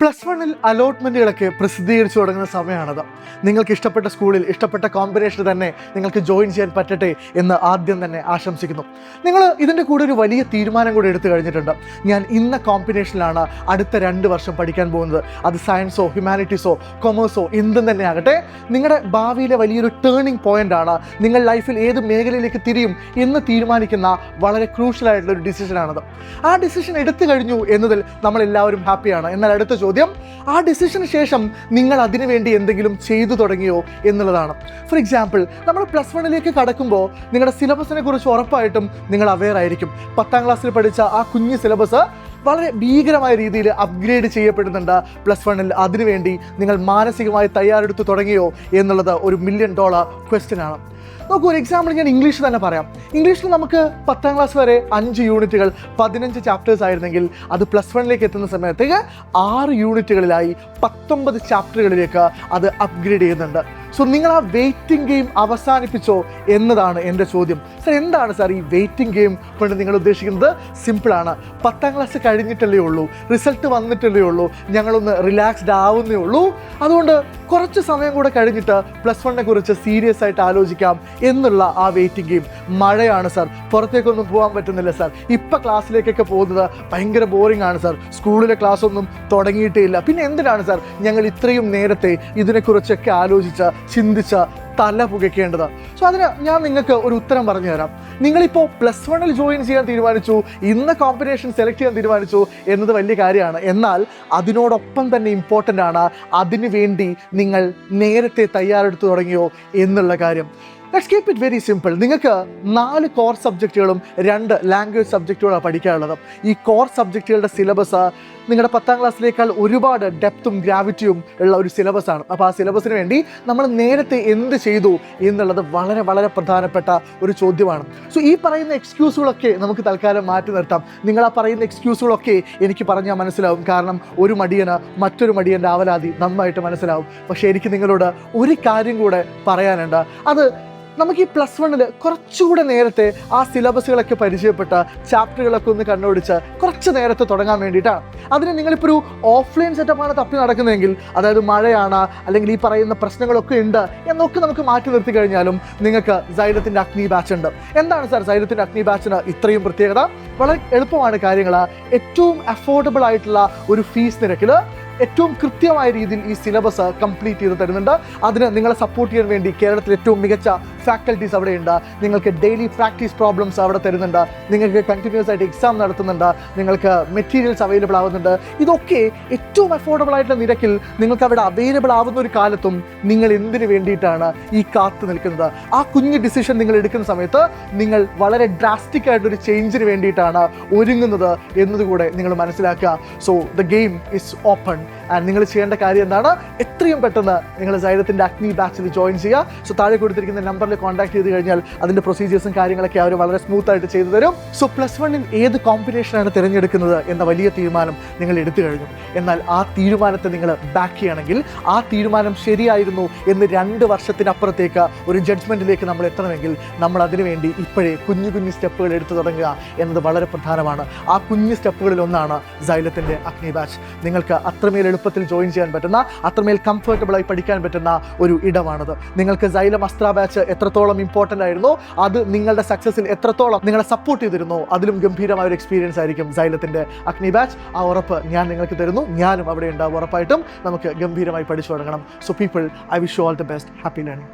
+1 അലോട്ട്മെൻറ്റുകളൊക്കെ പ്രസിദ്ധീകരിച്ചു തുടങ്ങുന്ന സമയമാണത്. നിങ്ങൾക്ക് ഇഷ്ടപ്പെട്ട സ്കൂളിൽ ഇഷ്ടപ്പെട്ട കോമ്പിനേഷൻ തന്നെ നിങ്ങൾക്ക് ജോയിൻ ചെയ്യാൻ പറ്റട്ടെ എന്ന് ആദ്യം തന്നെ ആശംസിക്കുന്നു. നിങ്ങൾ ഇതിൻ്റെ കൂടെ ഒരു വലിയ തീരുമാനം കൂടി എടുത്തു കഴിഞ്ഞിട്ടുണ്ട്. ഞാൻ ഇന്ന കോമ്പിനേഷനിലാണ് അടുത്ത 2 വർഷം പഠിക്കാൻ പോകുന്നത്. അത് സയൻസോ ഹ്യൂമാനിറ്റീസോ കൊമേഴ്സോ എന്തും തന്നെ ആകട്ടെ, നിങ്ങളുടെ ഭാവിയിലെ വലിയൊരു ടേണിംഗ് പോയിൻ്റാണ്. നിങ്ങൾ ലൈഫിൽ ഏത് മേഖലയിലേക്ക് തിരിയും എന്ന് തീരുമാനിക്കുന്ന വളരെ ക്രൂഷ്യലായിട്ടുള്ളൊരു ഡിസിഷനാണത്. ആ ഡിസിഷൻ എടുത്തു കഴിഞ്ഞു എന്നതിൽ നമ്മളെല്ലാവരും ഹാപ്പിയാണ്. എന്നാൽ അടുത്ത ചോദ്യം, ആ ഡിസിഷന് ശേഷം നിങ്ങൾ അതിനു വേണ്ടി എന്തെങ്കിലും ചെയ്തു തുടങ്ങിയോ എന്നുള്ളതാണ്. ഫോർ എക്സാമ്പിൾ, നമ്മൾ +1 കടക്കുമ്പോൾ നിങ്ങളുടെ സിലബസിനെ കുറിച്ച് ഉറപ്പായിട്ടും നിങ്ങൾ അവെയർ ആയിരിക്കും. 10ാം ക്ലാസ്സിൽ പഠിച്ച ആ കുഞ്ഞു സിലബസ് വളരെ ഭീകരമായ രീതിയിൽ അപ്ഗ്രേഡ് ചെയ്യപ്പെടുന്നുണ്ട് +1. അതിനുവേണ്ടി നിങ്ങൾ മാനസികമായി തയ്യാറെടുത്ത് തുടങ്ങിയോ എന്നുള്ളത് ഒരു $1 മില്യൺ ക്വസ്റ്റ്യൻ ആണ്. നോക്കൂ, ഒരു എക്സാമ്പിൾ ഞാൻ ഇംഗ്ലീഷിൽ തന്നെ പറയാം. ഇംഗ്ലീഷിൽ നമുക്ക് 10ാം ക്ലാസ് വരെ 5 യൂണിറ്റുകൾ 15 ചാപ്റ്റേഴ്സ് ആയിരുന്നെങ്കിൽ അത് +1 എത്തുന്ന സമയത്തേക്ക് 6 യൂണിറ്റുകളിലായി 19 ചാപ്റ്ററുകളിലേക്ക് അത് അപ്ഗ്രേഡ് ചെയ്യുന്നുണ്ട്. സോ നിങ്ങൾ ആ വെയിറ്റിംഗ് ഗെയിം അവസാനിപ്പിച്ചോ എന്നതാണ് എൻ്റെ ചോദ്യം. സർ, എന്താണ് സാർ ഈ വെയിറ്റിംഗ് ഗെയിം കൊണ്ട് നിങ്ങൾ ഉദ്ദേശിക്കുന്നത്? സിമ്പിളാണ്. 10ാം ക്ലാസ് കഴിഞ്ഞിട്ടല്ലേ ഉള്ളൂ, റിസൾട്ട് വന്നിട്ടല്ലേ ഉള്ളൂ, ഞങ്ങളൊന്ന് റിലാക്സ്ഡ് ആവുന്നേ ഉള്ളൂ. അതുകൊണ്ട് കുറച്ച് സമയം കൂടെ കഴിഞ്ഞിട്ട് +1 കുറിച്ച് സീരിയസ് ആയിട്ട് ആലോചിക്കാം എന്നുള്ള ആ വെയിറ്റിംഗ് ഗെയിം. മഴയാണ് സാർ, പുറത്തേക്കൊന്നും പോകാൻ പറ്റുന്നില്ല സാർ, ഇപ്പം ക്ലാസ്സിലേക്കൊക്കെ പോകുന്നത് ഭയങ്കര ബോറിംഗ് ആണ് സാർ, സ്കൂളിലെ ക്ലാസ് ഒന്നും തുടങ്ങിയിട്ടേ ഇല്ല, പിന്നെ എന്തിനാണ് സാർ ഞങ്ങൾ ഇത്രയും നേരത്തെ ഇതിനെക്കുറിച്ചൊക്കെ ആലോചിച്ച് ചിന്തിച്ച് തല പുകയ്ക്കേണ്ടത്? സോ അതിന് ഞാൻ നിങ്ങൾക്ക് ഒരു ഉത്തരം പറഞ്ഞു തരാം. നിങ്ങളിപ്പോൾ +1 ജോയിൻ ചെയ്യാൻ തീരുമാനിച്ചു, ഇന്ന കോമ്പിനേഷൻ സെലക്ട് ചെയ്യാൻ തീരുമാനിച്ചു എന്നത് വലിയ കാര്യമാണ്. എന്നാൽ അതിനോടൊപ്പം തന്നെ ഇമ്പോർട്ടൻ്റ് ആണ് അതിനു വേണ്ടി നിങ്ങൾ നേരത്തെ തയ്യാറെടുത്ത് തുടങ്ങിയോ എന്നുള്ള കാര്യം. Let's keep it very simple. നിങ്ങൾക്ക് 4 കോർ സബ്ജക്റ്റുകളും 2 ലാംഗ്വേജ് സബ്ജക്റ്റുകളാണ് പഠിക്കാനുള്ളത്. ഈ കോർ സബ്ജക്റ്റുകളുടെ സിലബസ് നിങ്ങളുടെ 10ാം ക്ലാസ്സിലേക്കാൾ ഒരുപാട് ഡെപ്തും ഗ്രാവിറ്റിയും ഉള്ള ഒരു സിലബസാണ്. അപ്പോൾ ആ സിലബസിന് വേണ്ടി നമ്മൾ നേരത്തെ എന്ത് ചെയ്തു എന്നുള്ളത് വളരെ വളരെ പ്രധാനപ്പെട്ട ഒരു ചോദ്യമാണ്. സോ ഈ പറയുന്ന എക്സ്ക്യൂസുകളൊക്കെ നമുക്ക് തൽക്കാലം മാറ്റി നിർത്താം. നിങ്ങൾ ആ പറയുന്ന എക്സ്ക്യൂസുകളൊക്കെ എനിക്ക് പറഞ്ഞാൽ മനസ്സിലാവും. കാരണം ഒരു മടിയന് മറ്റൊരു മടിയൻ്റെ ആവലാതി നന്നായിട്ട് മനസ്സിലാവും. പക്ഷേ എനിക്ക് നിങ്ങളോട് ഒരു കാര്യം കൂടെ പറയാനുണ്ട്. അത് നമുക്ക് ഈ +1 കുറച്ചുകൂടെ നേരത്തെ ആ സിലബസുകളൊക്കെ പരിചയപ്പെട്ട ചാപ്റ്ററുകളൊക്കെ ഒന്ന് കണ്ടുപിടിച്ച് കുറച്ച് നേരത്തെ തുടങ്ങാൻ വേണ്ടിയിട്ടാണ്. അതിന് നിങ്ങളിപ്പോൾ ഒരു ഓഫ്ലൈൻ സെറ്റപ്പാണ് തപ്പി നടക്കുന്നതെങ്കിൽ, അതായത് മഴയാണ് അല്ലെങ്കിൽ ഈ പറയുന്ന പ്രശ്നങ്ങളൊക്കെ ഉണ്ട് എന്നൊക്കെ നമുക്ക് മാറ്റി നിർത്തി കഴിഞ്ഞാലും നിങ്ങൾക്ക് സൈലത്തിൻ്റെ അഗ്നി ബാച്ച് ഉണ്ട്. എന്താണ് സാർ സൈലത്തിൻ്റെ അഗ്നി ബാച്ചിന് ഇത്രയും പ്രത്യേകത? വളരെ എളുപ്പമാണ് കാര്യങ്ങൾ. ഏറ്റവും അഫോർഡബിൾ ആയിട്ടുള്ള ഒരു ഫീസ് നിരക്കിൽ ഏറ്റവും കൃത്യമായ രീതിയിൽ ഈ സിലബസ് കംപ്ലീറ്റ് ചെയ്ത് തരുന്നുണ്ട്. അതിന് നിങ്ങളെ സപ്പോർട്ട് ചെയ്യാൻ വേണ്ടി കേരളത്തിൽ ഏറ്റവും മികച്ച ഫാക്കൽറ്റീസ് അവിടെയുണ്ട്. നിങ്ങൾക്ക് ഡെയിലി പ്രാക്ടീസ് പ്രോബ്ലംസ് അവിടെ തരുന്നുണ്ട്. നിങ്ങൾക്ക് കണ്ടിന്യൂസ് ആയിട്ട് എക്സാം നടത്തുന്നുണ്ട്. നിങ്ങൾക്ക് മെറ്റീരിയൽസ് അവൈലബിൾ ആവുന്നുണ്ട്. ഇതൊക്കെ ഏറ്റവും അഫോർഡബിൾ ആയിട്ടുള്ള നിരക്കിൽ നിങ്ങൾക്ക് അവിടെ അവൈലബിൾ ആവുന്ന ഒരു കാലത്തും നിങ്ങൾ എന്തിനു വേണ്ടിയിട്ടാണ് ഈ കാത്തു നിൽക്കുന്നത്? ആ കുഞ്ഞ് ഡിസിഷൻ നിങ്ങൾ എടുക്കുന്ന സമയത്ത് നിങ്ങൾ വളരെ ഡ്രാസ്റ്റിക് ആയിട്ടൊരു ചേഞ്ചിന് വേണ്ടിയിട്ടാണ് ഒരുങ്ങുന്നത് എന്നതുകൂടെ നിങ്ങൾ മനസ്സിലാക്കുക. So the game is open. And നിങ്ങൾ ചെയ്യേണ്ട കാര്യം എന്താണ്? എത്രയും പെട്ടെന്ന് നിങ്ങൾ സൈലത്തിൻ്റെ അഗ്നി ബാച്ചിൽ ജോയിൻ ചെയ്യുക. സോ താഴെ കൊടുത്തിരിക്കുന്ന നമ്പറിൽ കോൺടാക്ട് ചെയ്ത് കഴിഞ്ഞാൽ അതിൻ്റെ പ്രൊസീജിയേഴ്സും കാര്യങ്ങളൊക്കെ അവർ വളരെ സ്മൂത്ത് ആയിട്ട് ചെയ്തു തരും. സോ +1 ഏത് കോമ്പിനേഷനാണ് തിരഞ്ഞെടുക്കുന്നത് എന്ന വലിയ തീരുമാനം നിങ്ങൾ എടുത്തു കഴിഞ്ഞു. എന്നാൽ ആ തീരുമാനത്തെ നിങ്ങൾ ബാക്ക് ചെയ്യണമെങ്കിൽ, ആ തീരുമാനം ശരിയായിരുന്നു എന്ന് 2 വർഷത്തിനപ്പുറത്തേക്ക് ഒരു ജഡ്ജ്മെൻറ്റിലേക്ക് നമ്മൾ എത്തണമെങ്കിൽ നമ്മൾ അതിനുവേണ്ടി ഇപ്പോഴേ കുഞ്ഞു കുഞ്ഞു സ്റ്റെപ്പുകൾ എടുത്തു തുടങ്ങുക എന്നത് വളരെ പ്രധാനമാണ്. ആ കുഞ്ഞു സ്റ്റെപ്പുകളിൽ ഒന്നാണ് സൈലത്തിൻ്റെ അഗ്നി ബാച്ച്. നിങ്ങൾക്ക് അത്രമേൽ എളുപ്പത്തിൽ ജോയിൻ ചെയ്യാൻ പറ്റുന്ന, അത്രമേൽ കംഫർട്ടബിളായി പഠിക്കാൻ പറ്റുന്ന ഒരു ഇടമാണത്. നിങ്ങൾക്ക് സൈലം അസ്ത്ര ബാച്ച് എത്രത്തോളം ഇമ്പോർട്ടൻ്റ് ആയിരുന്നോ, അത് നിങ്ങളുടെ സക്സസിൽ എത്രത്തോളം നിങ്ങളെ സപ്പോർട്ട് ചെയ്തിരുന്നോ, അതിലും ഗംഭീരമായ ഒരു എക്സ്പീരിയൻസ് ആയിരിക്കും സൈലത്തിൻ്റെ അഗ്നി ബാച്ച്. ആ ഉറപ്പ് ഞാൻ നിങ്ങൾക്ക് തരുന്നു. ഞാനും അവിടെ ഉണ്ടാവും. ഉറപ്പായിട്ടും നമുക്ക് ഗംഭീരമായി പഠിച്ചു തുടങ്ങണം. So people, I wish you all the best. Happy learning.